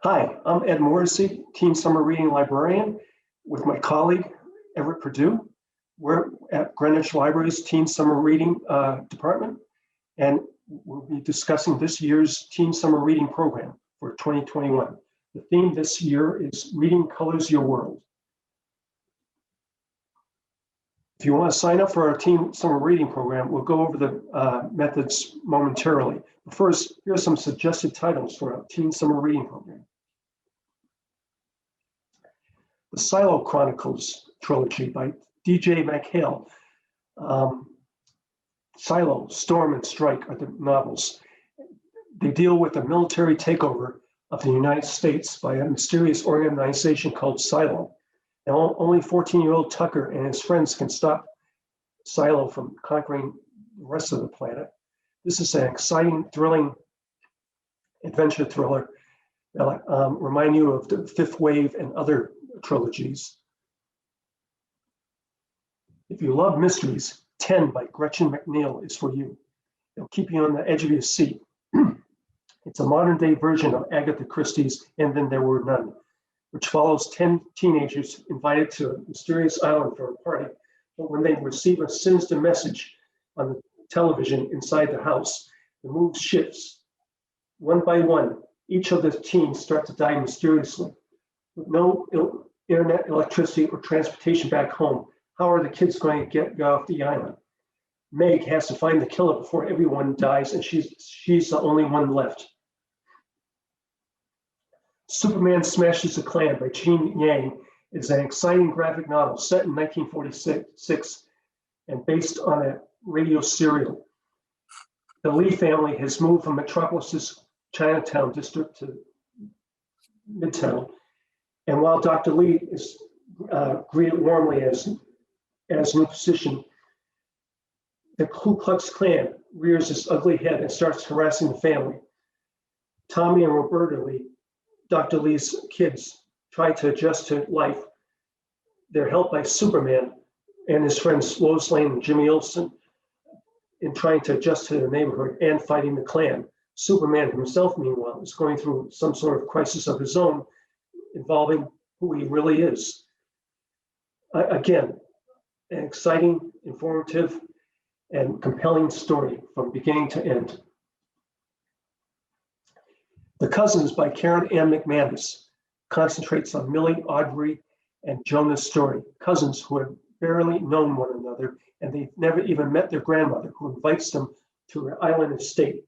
Hi, I'm Ed Morrissey, Teen Summer Reading Librarian, with my colleague, Everett Perdue. We're at Greenwich Library's Teen Summer Reading Department, and we'll be discussing this year's Teen Summer Reading Program for 2021. The theme this year is Reading Colors Your World. If you want to sign up for our Teen Summer Reading Program, we'll go over the methods momentarily. But first, here are some suggested titles for our Teen Summer Reading Program. The Silo Chronicles trilogy by D.J. Mchale. Silo, Storm, and Strike are the novels. They deal with the military takeover of the United States by a mysterious organization called Silo. And only 14-year-old Tucker and his friends can stop Silo from conquering the rest of the planet. This is an exciting, thrilling adventure thriller that remind you of the Fifth Wave and other trilogies. If you love mysteries, 10 by Gretchen Mcnail is for you. It'll keep you on the edge of your seat. It's a modern-day version of Agatha Christie's And Then There Were None, which follows 10 teenagers invited to a mysterious island for a party. But when they receive a sinister message on the television inside the house, the mood shifts. One by one, each of the teens start to die mysteriously. With no internet, electricity, or transportation back home, how are the kids going to get off the island? Meg has to find the killer before everyone dies, and she's the only one left. Superman Smashes the Klan by Gene Yang is an exciting graphic novel set in 1946 and based on a radio serial. The Lee family has moved from Metropolis's Chinatown district to Midtown. And while Dr. Lee is greeted warmly as new position, the Ku Klux Klan rears its ugly head and starts harassing the family. Tommy and Roberta Lee, Dr. Lee's kids, try to adjust to life. They're helped by Superman and his friends Lois Lane and Jimmy Olsen in trying to adjust to the neighborhood and fighting the Klan. Superman himself, meanwhile, is going through some sort of crisis of his own involving who he really is. Again, an exciting, informative, and compelling story from beginning to end. The Cousins by Karen M. Mcmanus concentrates on Millie, Audrey, and Jonah's story, cousins who have barely known one another, and they've never even met their grandmother, who invites them to her island estate.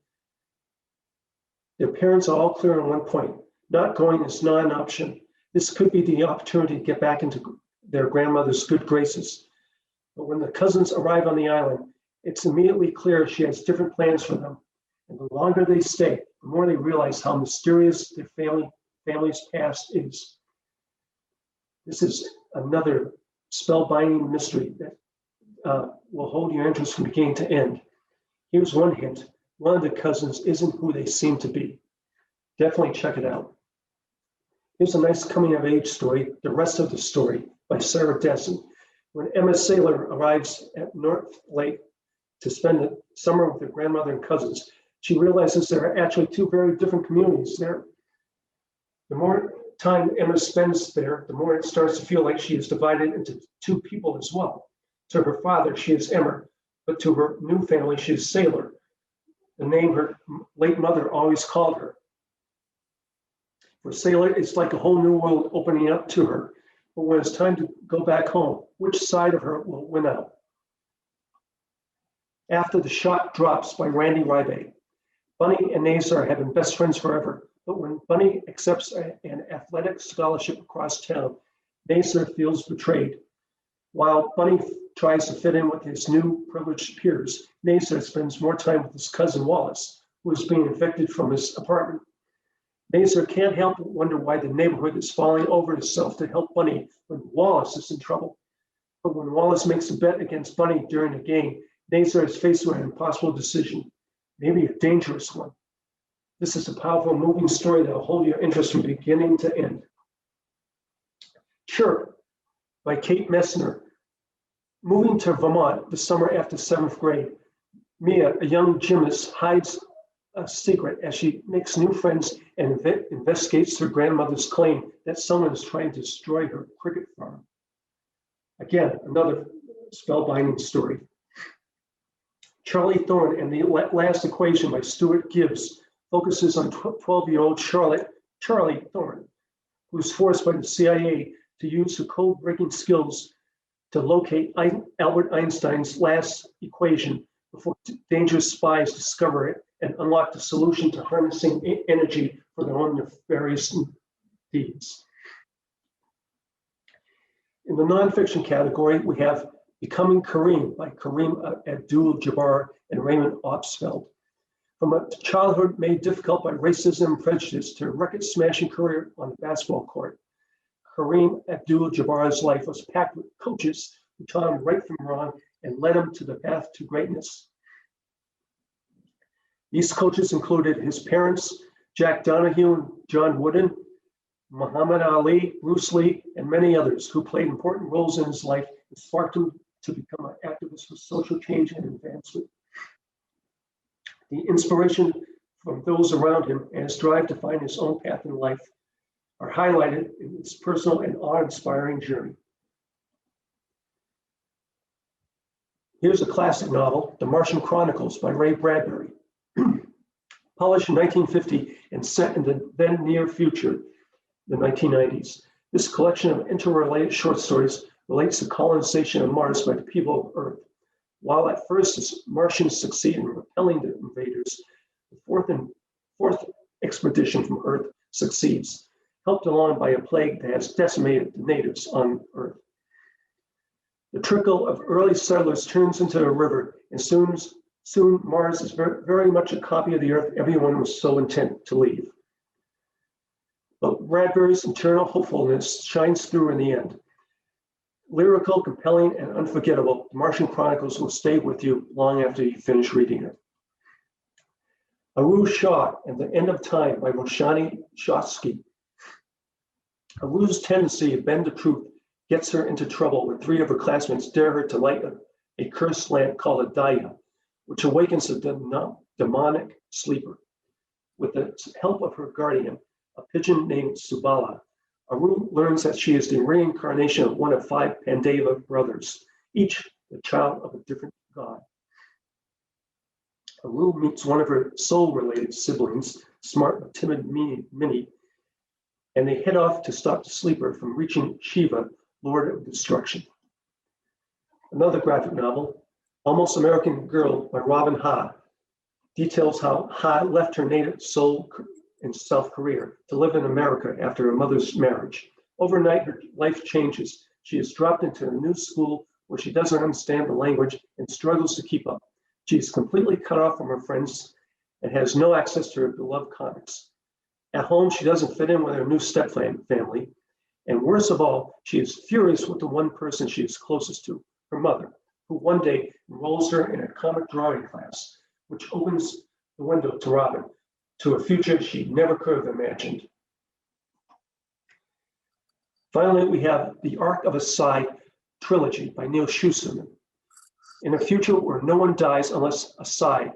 Their parents are all clear on one point: not going is not an option. This could be the opportunity to get back into their grandmother's good graces. But when the cousins arrive on the island, it's immediately clear she has different plans for them. And the longer they stay, the more they realize how mysterious their family's past is. This is another spellbinding mystery that will hold your interest from beginning to end. Here's one hint: one of the cousins isn't who they seem to be. Definitely check it out. Here's a nice coming-of-age story, The Rest of the Story by Sarah Dessen. When Emma Saylor arrives at North Lake to spend the summer with her grandmother and cousins, she realizes there are actually two very different communities there. The more time Emma spends there, the more it starts to feel like she is divided into two people as well. To her father, she is Emma, but to her new family, she is Saylor, the name her late mother always called her. For Saylor, it's like a whole new world opening up to her. But when it's time to go back home, which side of her will win out? After the Shot Drops by Randy Ryback. Bunny and Nazar have been best friends forever, but when Bunny accepts an athletic scholarship across town, Nazar feels betrayed. While Bunny tries to fit in with his new privileged peers, Nazar spends more time with his cousin Wallace, who is being evicted from his apartment. Nazar can't help but wonder why the neighborhood is falling over itself to help Bunny when Wallace is in trouble. But when Wallace makes a bet against Bunny during a game, Nazar is faced with an impossible decision, maybe a dangerous one. This is a powerful, moving story that will hold your interest from beginning to end. Chirp by Kate Messner. Moving to Vermont the summer after 7th grade, Mia, a young gymnast, hides a secret as she makes new friends and investigates her grandmother's claim that someone is trying to destroy her cricket farm. Again, another spellbinding story. Charlie Thorne and the Last Equation by Stuart Gibbs focuses on 12-year-old Charlie Thorne, who is forced by the CIA to use her code-breaking skills to locate Albert Einstein's last equation before dangerous spies discover it and unlock the solution to harnessing energy for their own nefarious deeds. In the nonfiction category, we have Becoming Kareem by Kareem Abdul-Jabbar and Raymond Opsfeld. From a childhood made difficult by racism and prejudice to a record-smashing career on the basketball court, Kareem Abdul-Jabbar's life was packed with coaches who taught him right from wrong and led him to the path to greatness. These coaches included his parents, Jack Donahue and John Wooden, Muhammad Ali, Bruce Lee, and many others who played important roles in his life and sparked him to become an activist for social change and advancement. The inspiration from those around him and his drive to find his own path in life are highlighted in his personal and awe-inspiring journey. Here's a classic novel, The Martian Chronicles by Ray Bradbury. Published in 1950 and set in the then near future, the 1990s. This collection of interrelated short stories relates to colonization of Mars by the people of Earth. While at first the Martians succeed in repelling the invaders, the fourth expedition from Earth succeeds, helped along by a plague that has decimated the natives on Earth. The trickle of early settlers turns into a river, and soon Mars is very much a copy of the Earth everyone was so intent to leave. But Bradbury's internal hopefulness shines through in the end. Lyrical, compelling, and unforgettable, The Martian Chronicles will stay with you long after you finish reading it. Aru Shah and the End of Time by Roshani Chosky. Aru's tendency to bend the truth gets her into trouble when 3 of her classmates dare her to light a cursed lamp called a daya, which awakens a demonic sleeper. With the help of her guardian, a pigeon named Subala, Aru learns that she is the reincarnation of one of 5 Pandava brothers, each the child of a different god. Aru meets one of her soul-related siblings, smart but timid Minnie, and they head off to stop the sleeper from reaching Shiva, Lord of Destruction. Another graphic novel, Almost American Girl by Robin Ha, details how Ha left her native Seoul in South Korea to live in America after her mother's marriage. Overnight, her life changes. She is dropped into a new school where she doesn't understand the language and struggles to keep up. She is completely cut off from her friends and has no access to her beloved comics. At home, she doesn't fit in with her new stepfamily. And worst of all, she is furious with the one person she is closest to, her mother, who one day enrolls her in a comic drawing class, which opens the window to Robin, to a future she never could have imagined. Finally, we have The Arc of a Sigh Trilogy by Neil Shusserman. In a future where no one dies unless a sigh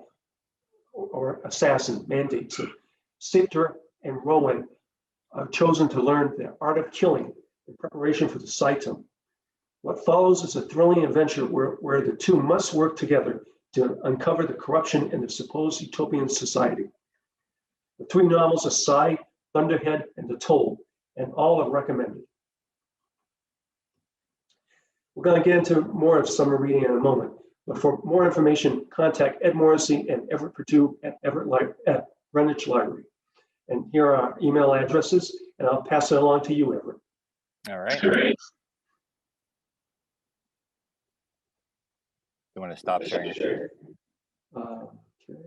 or assassin mandates it, Sipter and Rowan are chosen to learn the art of killing in preparation for the Saitum. What follows is a thrilling adventure where the two must work together to uncover the corruption in the supposed utopian society. The 3 novels are Sigh, Thunderhead, and The Toll, and all are recommended. We're going to get into more of summer reading in a moment, but for more information, contact Ed Morrissey and Everett Purdue at Greenwich Library. And here are our email addresses, and I'll pass it along to you, Everett. All right. You want to stop sharing the screen? Okay.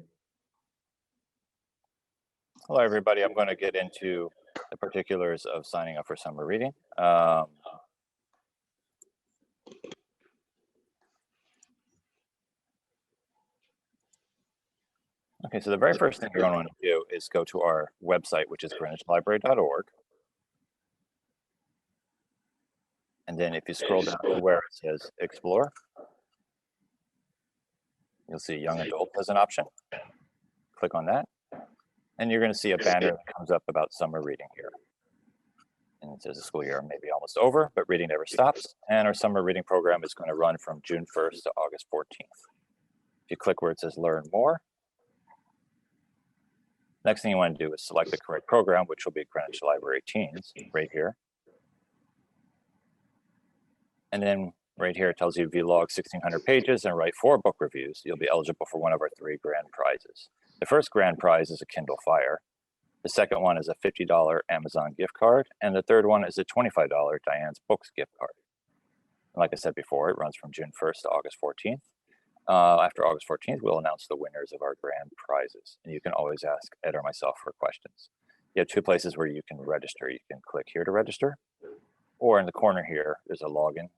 Hello, everybody. I'm going to get into the particulars of signing up for summer reading. Okay, so the very first thing you're going to want to do is go to our website, which is greenwichlibrary.org. And then if you scroll down to where it says Explore, you'll see Young Adult as an option. Click on that, And you're going to see a banner that comes up about summer reading here. And it says the school year may be almost over, but reading never stops. And our summer reading program is going to run from June 1st to August 14th. If you click where it says Learn More, next thing you want to do is select the correct program, which will be Greenwich Library Teens, right here. And then right here, it tells you if you log 1,600 pages and write 4 book reviews, you'll be eligible for one of our 3 grand prizes. The first grand prize is a Kindle Fire. The second one is a $50 Amazon gift card. And the third one is a $25 Diane's Books gift card. And like I said before, it runs from June 1st to August 14th. After August 14th, we'll announce the winners of our grand prizes. And you can always ask Ed or myself for questions. You have 2 places where you can register. You can click here to register, or in the corner here, there's a login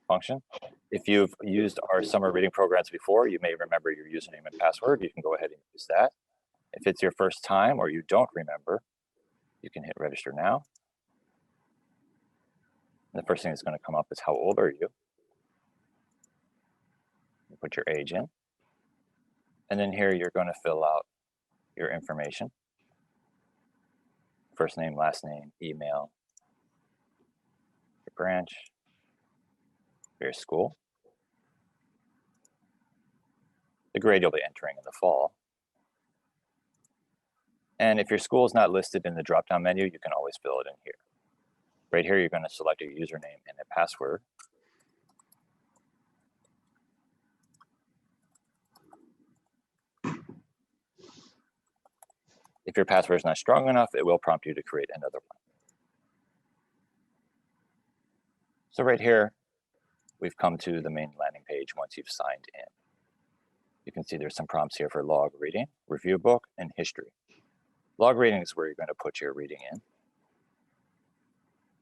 function. If you've used our summer reading programs before, you may remember your username and password. You can go ahead and use that. If it's your first time or you don't remember, you can hit register now. And the first thing that's going to come up is how old are you? You put your age in. And then here you're going to fill out your information. First name, last name, email, your branch, your school, the grade you'll be entering in the fall. And if your school is not listed in the drop-down menu, you can always fill it in here. Right here, you're going to select a username and a password. If your password is not strong enough, it will prompt you to create another one. So right here, we've come to the main landing page once you've signed in. You can see there's some prompts here for log reading, review book, and history. Log reading is where you're going to put your reading in.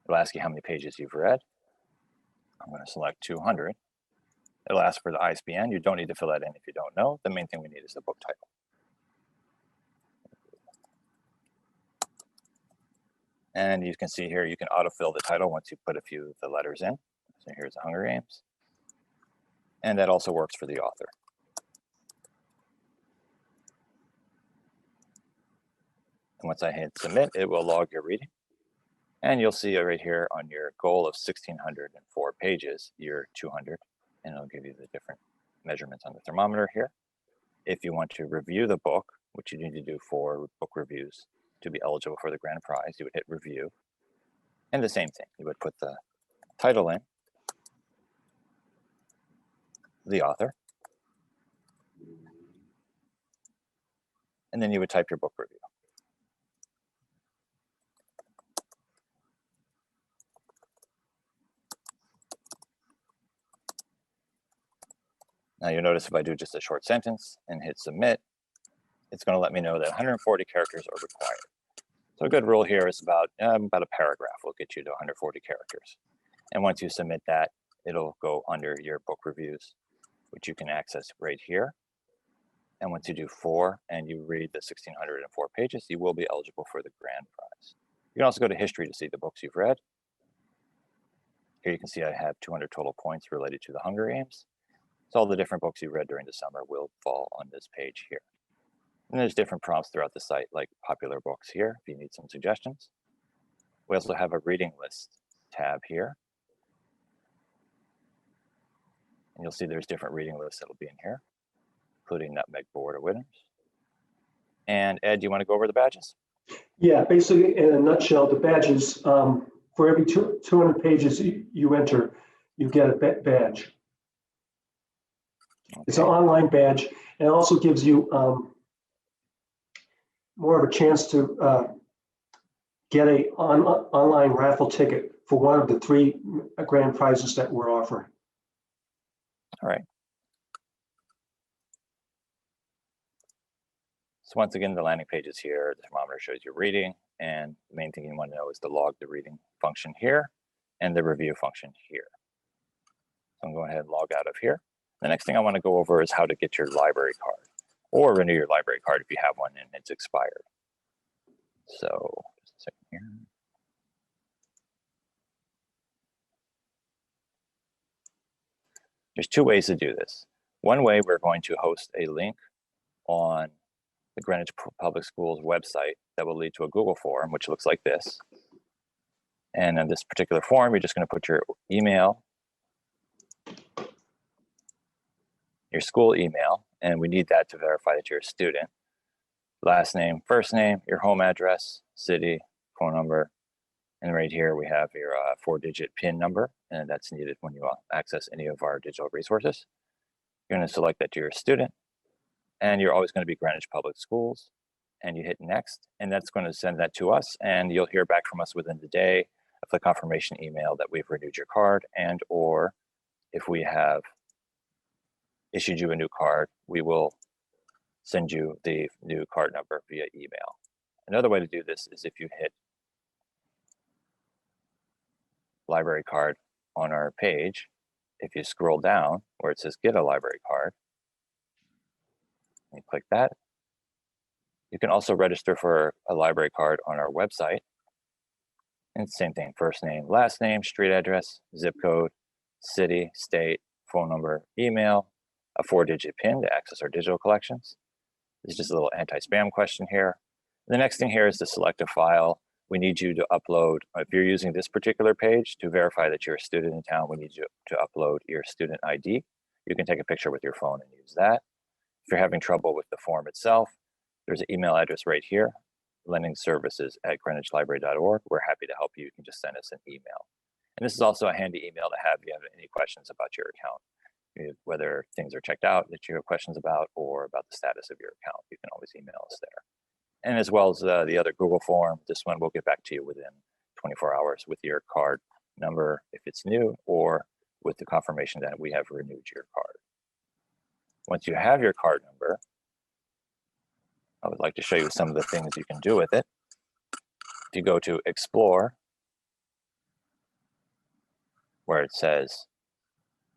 It'll ask you how many pages you've read. I'm going to select 200. It'll ask for the ISBN. You don't need to fill that in if you don't know. The main thing we need is the book title. And you can see here, you can autofill the title once you put a few of the letters in. So here's the Hunger Games. And that also works for the author. And once I hit submit, it will log your reading. And you'll see right here on your goal of 1,604 pages, you're 200. And it'll give you the different measurements on the thermometer here. If you want to review the book, which you need to do for book reviews to be eligible for the grand prize, you would hit review. And the same thing, you would put the title in, the author, and then you would type your book review. Now you'll notice if I do just a short sentence and hit submit, it's going to let me know that 140 characters are required. So a good rule here is about a paragraph will get you to 140 characters. And once you submit that, it'll go under your book reviews, which you can access right here. And once you do 4 and you read the 1,604 pages, you will be eligible for the grand prize. You can also go to history to see the books you've read. Here you can see I have 200 total points related to the Hunger Games. So all the different books you read during the summer will fall on this page here. And there's different prompts throughout the site, like popular books here, if you need some suggestions. We also have a reading list tab here. And you'll see there's different reading lists that'll be in here, including Nutmeg Board of Winners. And Ed, do you want to go over the badges? Yeah, basically, in a nutshell, the badges, for every 200 pages you enter, you get a badge. Okay. It's an online badge, and it also gives you more of a chance to get a online raffle ticket for one of the 3 grand prizes that we're offering. All right. So once again, the landing page is here. The thermometer shows your reading, and the main thing you want to know is the log the reading function here and the review function here. So I'm going ahead and log out of here. The next thing I want to go over is how to get your library card or renew your library card if you have one and it's expired. So just a second here. There's 2 ways to do this. One way, we're going to host a link on the Greenwich Public Schools website that will lead to a Google form, which looks like this. And in this particular form, you're just going to put your email, your school email, and we need that to verify that you're a student. Last name, first name, your home address, city, phone number, and right here we have your 4-digit PIN number, and that's needed when you access any of our digital resources. You're going to select that you're a student, and you're always going to be Greenwich Public Schools, and you hit next, and that's going to send that to us, and you'll hear back from us within the day of the confirmation email that we've renewed your card, and or if we have issued you a new card, we will send you the new card number via email. Another way to do this is if you hit library card on our page, if you scroll down where it says get a library card, and you click that, you can also register for a library card on our website. And same thing, first name, last name, street address, zip code, city, state, phone number, email, a 4-digit PIN to access our digital collections. This is just a little anti-spam question here. The next thing here is to select a file. We need you to upload, if you're using this particular page to verify that you're a student in town, we need you to upload your student ID. You can take a picture with your phone and use that. If you're having trouble with the form itself, there's an email address right here, lendingservices@greenwichlibrary.org. We're happy to help you. You can just send us an email. And this is also a handy email to have if you have any questions about your account, whether things are checked out that you have questions about or about the status of your account. You can always email us there. And as well as the other Google form, this one we'll get back to you within 24 hours with your card number if it's new, or with the confirmation that we have renewed your card. Once you have your card number, I would like to show you some of the things you can do with it. If you go to Explore, where it says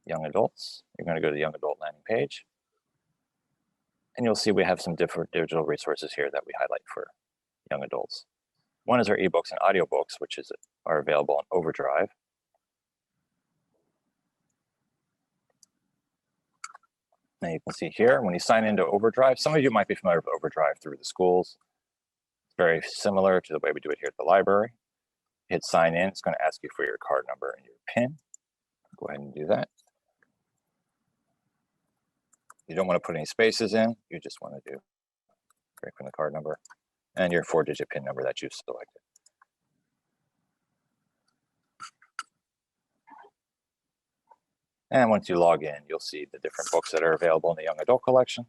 Young Adults, you're going to go to the Young Adult landing page. And you'll see we have some different digital resources here that we highlight for young adults. One is our ebooks and audiobooks, which are available on Overdrive. Now you can see here, when you sign into Overdrive, some of you might be familiar with Overdrive through the schools. It's very similar to the way we do it here at the library. Hit sign in, it's going to ask you for your card number and your PIN. Go ahead and do that. You don't want to put any spaces in, you just want to do right from the card number and your 4-digit PIN number that you've selected. And once you log in, you'll see the different books that are available in the young adult collection.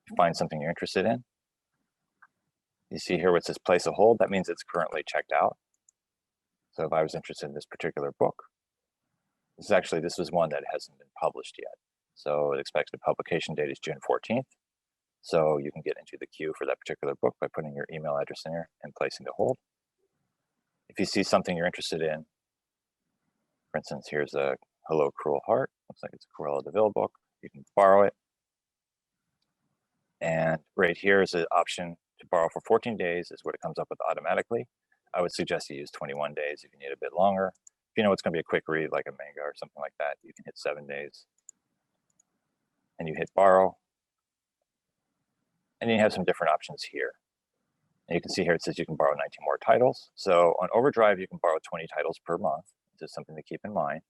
If you find something you're interested in, you see here where it says place a hold, that means it's currently checked out. So if I was interested in this particular book, this was one that hasn't been published yet. So the expected publication date is June 14th. So you can get into the queue for that particular book by putting your email address in there and placing the hold. If you see something you're interested in, for instance, here's a Hello Cruel Heart. Looks like it's a Cruella de Vil book. You can borrow it. And right here is an option to borrow for 14 days is what it comes up with automatically. I would suggest you use 21 days if you need a bit longer. If you know it's going to be a quick read like a manga or something like that, you can hit 7 days. And you hit borrow. And you have some different options here. And you can see here it says you can borrow 19 more titles. So on Overdrive, you can borrow 20 titles per month. This is something to keep in mind.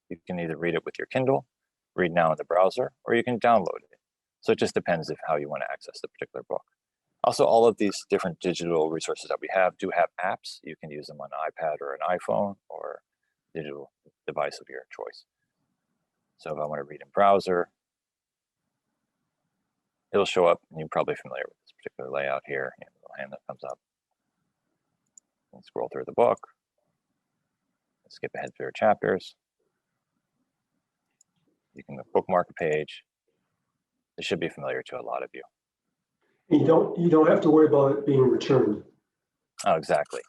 You can either read it with your Kindle, read now in the browser, or you can download it. So it just depends of how you want to access the particular book. Also, all of these different digital resources that we have do have apps. You can use them on an iPad or an iPhone or digital device of your choice. So if I want to read in browser, it'll show up, and you're probably familiar with this particular layout here. You know, the little hand that comes up. And scroll through the book. Skip ahead through chapters. You can bookmark a page. This should be familiar to a lot of you. You don't have to worry about it being returned. Oh, exactly.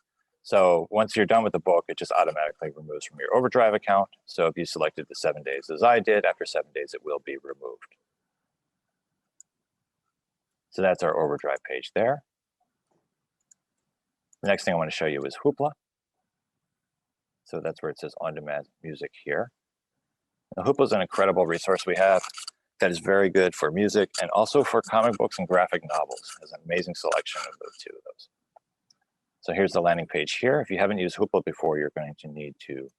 So once you're done with the book, it just automatically removes from your Overdrive account. So if you selected the 7 days as I did, after 7 days, it will be removed. So that's our Overdrive page there. The next thing I want to show you is Hoopla. So that's where it says on-demand music here. Now, Hoopla is an incredible resource we have. that is very good for music and also for comic books and graphic novels. It has an amazing selection of those two of those. So here's the landing page here. If you haven't used Hoopla before, you're going to need to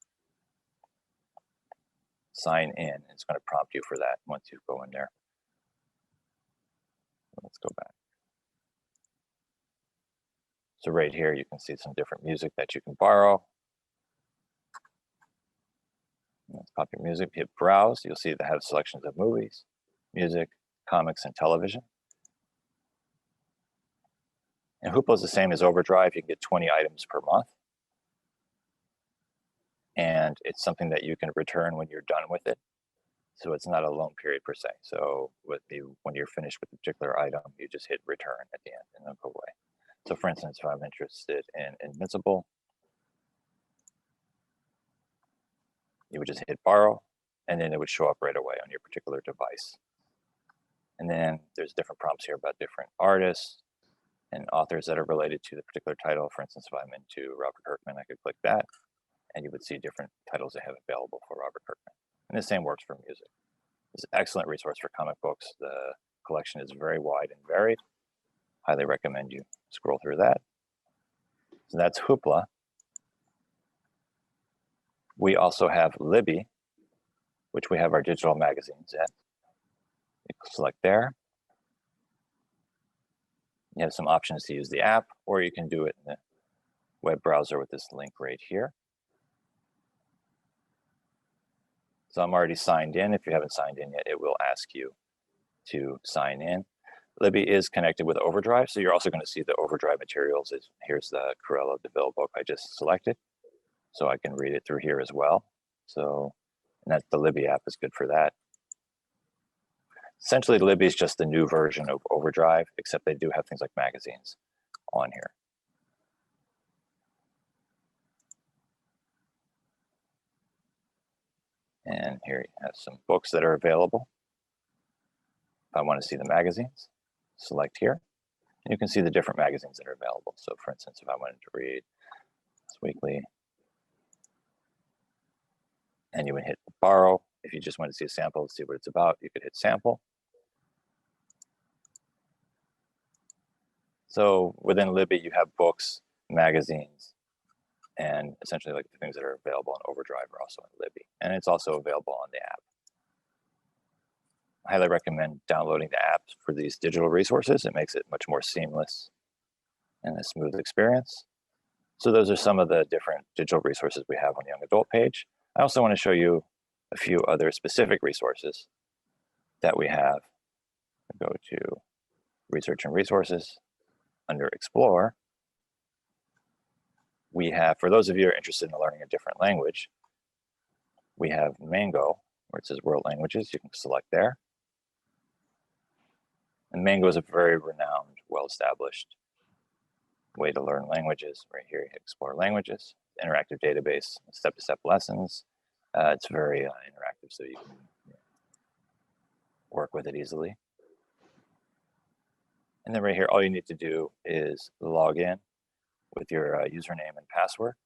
sign in. It's going to prompt you for that once you go in there. Let's go back. So right here, you can see some different music that you can borrow. Let's pop your music, hit browse. You'll see they have selections of movies, music, comics, and television. And Hoopla is the same as Overdrive. You can get 20 items per month. And it's something that you can return when you're done with it. So it's not a loan period per se. So when you're finished with a particular item, you just hit return at the end and it'll go away. So for instance, if I'm interested in Invincible, you would just hit borrow, and then it would show up right away on your particular device. And then there's different prompts here about different artists and authors that are related to the particular title. For instance, if I'm into Robert Kirkman, I could click that, and you would see different titles they have available for Robert Kirkman. And the same works for music. It's an excellent resource for comic books. The collection is very wide and varied. Highly recommend you scroll through that. So that's Hoopla. We also have Libby, which we have our digital magazines at. You select there. You have some options to use the app, or you can do it in the web browser with this link right here. So I'm already signed in. If you haven't signed in yet, it will ask you to sign in. Libby is connected with Overdrive, so you're also going to see the Overdrive materials. Here's the Cruella de Vil book I just selected, so I can read it through here as well. So, and the Libby app is good for that. Essentially, Libby is just the new version of Overdrive, except they do have things like magazines on here. And here you have some books that are available. If I want to see the magazines, select here. And you can see the different magazines that are available. So for instance, if I wanted to read This Weekly, and you would hit borrow. If you just wanted to see a sample to see what it's about, you could hit sample. So within Libby, you have books, magazines, and essentially like the things that are available in Overdrive are also in Libby. And it's also available on the app. I highly recommend downloading the app for these digital resources. It makes it much more seamless and a smooth experience. So those are some of the different digital resources we have on the Young Adult page. I also want to show you a few other specific resources that we have. Go to Research and Resources. Under Explore, we have, for those of you who are interested in learning a different language, we have Mango, where it says World Languages. You can select there. And Mango is a very renowned, well-established way to learn languages. Right here, you hit Explore Languages, interactive database, step-to-step lessons. It's very interactive, so you can work with it easily. And then right here, all you need to do is log in with your username and password.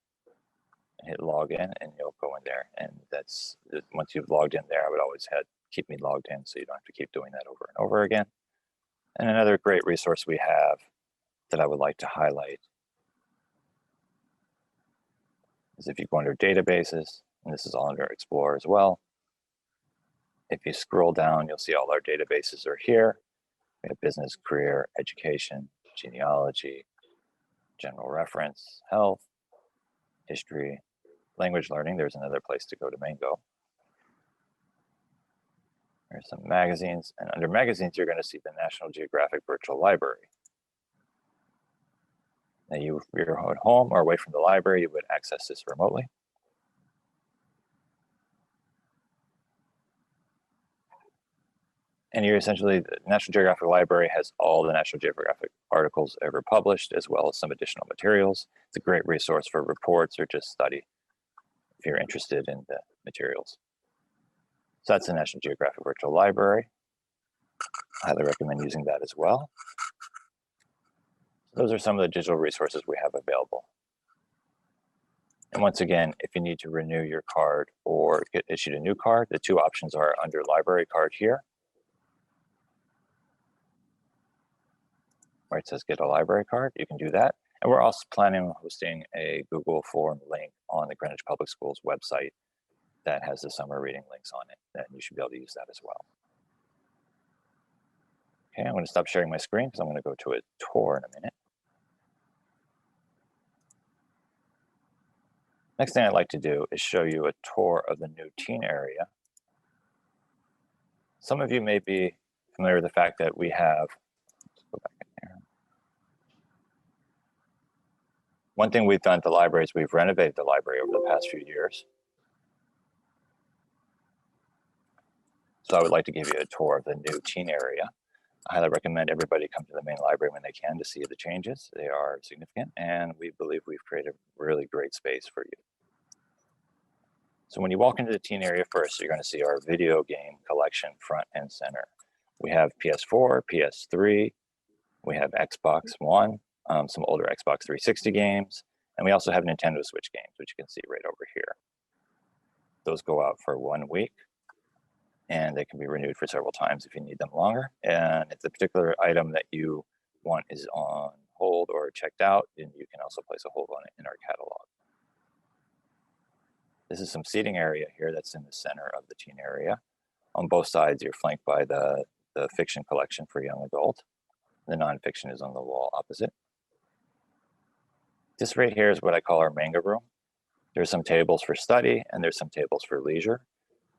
And hit log in, and you'll go in there. And that's, once you've logged in there, I would always keep me logged in so you don't have to keep doing that over and over again. And another great resource we have that I would like to highlight is if you go under databases, and this is all under Explore as well. If you scroll down, you'll see all our databases are here. We have business, career, education, genealogy, general reference, health, history, language learning. There's another place to go to Mango. There's some magazines, and under magazines, you're going to see the National Geographic Virtual Library. Now, if you're at home or away from the library, you would access this remotely. And you're essentially, the National Geographic Library has all the National Geographic articles ever published, as well as some additional materials. It's a great resource for reports or just study if you're interested in the materials. So that's the National Geographic Virtual Library. I highly recommend using that as well. Those are some of the digital resources we have available. And once again, if you need to renew your card or get issued a new card, the two options are under Library Card here, where it says get a library card. You can do that. And we're also planning on hosting a Google form link on the Greenwich Public Schools website that has the summer reading links on it. And you should be able to use that as well. Okay, I'm going to stop sharing my screen because I'm going to go to a tour in a minute. Next thing I'd like to do is show you a tour of the new teen area. Some of you may be familiar with the fact that we have, let's go back in here. One thing we've done at the library is we've renovated the library over the past few years. So I would like to give you a tour of the new teen area. I highly recommend everybody come to the main library when they can to see the changes. They are significant, and we believe we've created a really great space for you. So when you walk into the teen area first, you're going to see our video game collection front and center. We have PS4, PS3, we have Xbox One, some older Xbox 360 games, and we also have Nintendo Switch games, which you can see right over here. Those go out for 1 week, and they can be renewed for several times if you need them longer. And if the particular item that you want is on hold or checked out, then you can also place a hold on it in our catalog. This is some seating area here that's in the center of the teen area. On both sides, you're flanked by the fiction collection for young adult. The nonfiction is on the wall opposite. This right here is what I call our manga room. There's some tables for study, and there's some tables for leisure.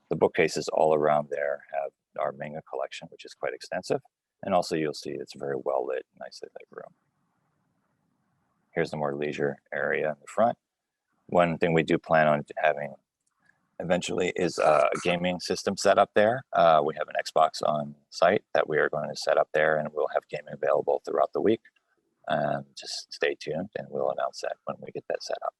The bookcases all around there have our manga collection, which is quite extensive. And also you'll see it's very well lit, nicely lit room. Here's the more leisure area in the front. One thing we do plan on having eventually is a gaming system set up there. We have an Xbox on site that we are going to set up there, and we'll have gaming available throughout the week. Just stay tuned, and we'll announce that when we get that set up.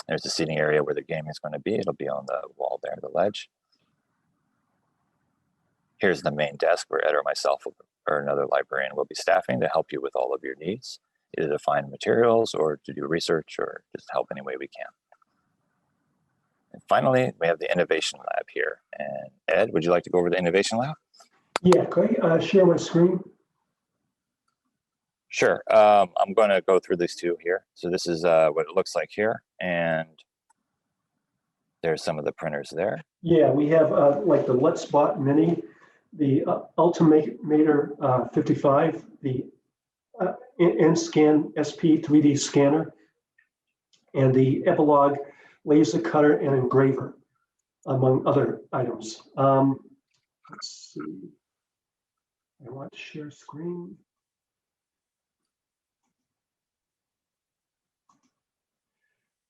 There's the seating area where the gaming is going to be. It'll be on the wall there, the ledge. Here's the main desk where Ed or myself or another librarian will be staffing to help you with all of your needs, either to find materials or to do research or just help any way we can. And finally, we have the Innovation Lab here. And Ed, would you like to go over the Innovation Lab? Yeah, can I share my screen? Sure. I'm going to go through these two here. So this is what it looks like here. And there's some of the printers there. Yeah, we have like the Let's Bot Mini, the Ultimator 55, the N-Scan SP 3D scanner, and the Epilogue laser cutter and engraver, among other items. Let's see. I want to share screen.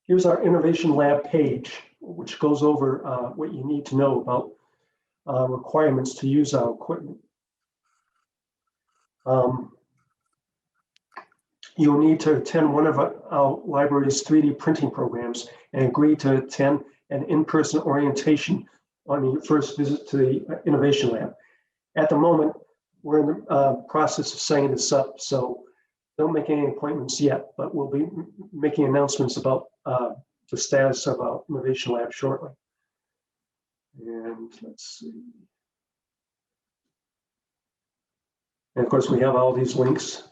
Here's our Innovation Lab page, which goes over what you need to know about requirements to use our equipment. You'll need to attend one of our library's 3D printing programs and agree to attend an in-person orientation on your first visit to the Innovation Lab. At the moment, we're in the process of setting this up, so don't make any appointments yet, but we'll be making announcements about the status of our Innovation Lab shortly. And let's see. And of course, we have all these links.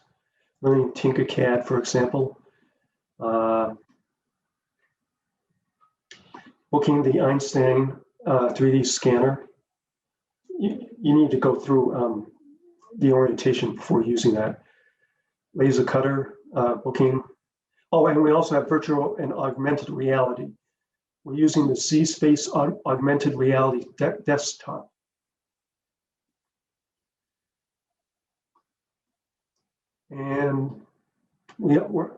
Learning Tinkercad, for example. Booking the Einstein 3D scanner. You need to go through the orientation before using that. Laser cutter, booking. Oh, and we also have virtual and augmented reality. We're using the Z-Space augmented reality desktop. And we also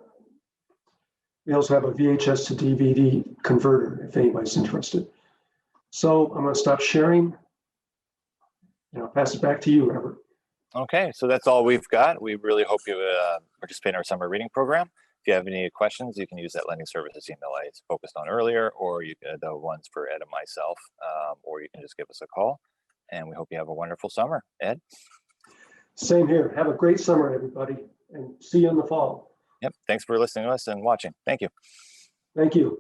have a VHS to DVD converter if anybody's interested. So I'm going to stop sharing and I'll pass it back to you, Robert. Okay, so that's all we've got. We really hope you participate in our summer reading program. If you have any questions, you can use that lending services email I focused on earlier, or you can, the ones for Ed and myself, or you can just give us a call. And we hope you have a wonderful summer. Ed? Same here. Have a great summer, everybody, and see you in the fall. Yep. Thanks for listening to us and watching. Thank you. Thank you.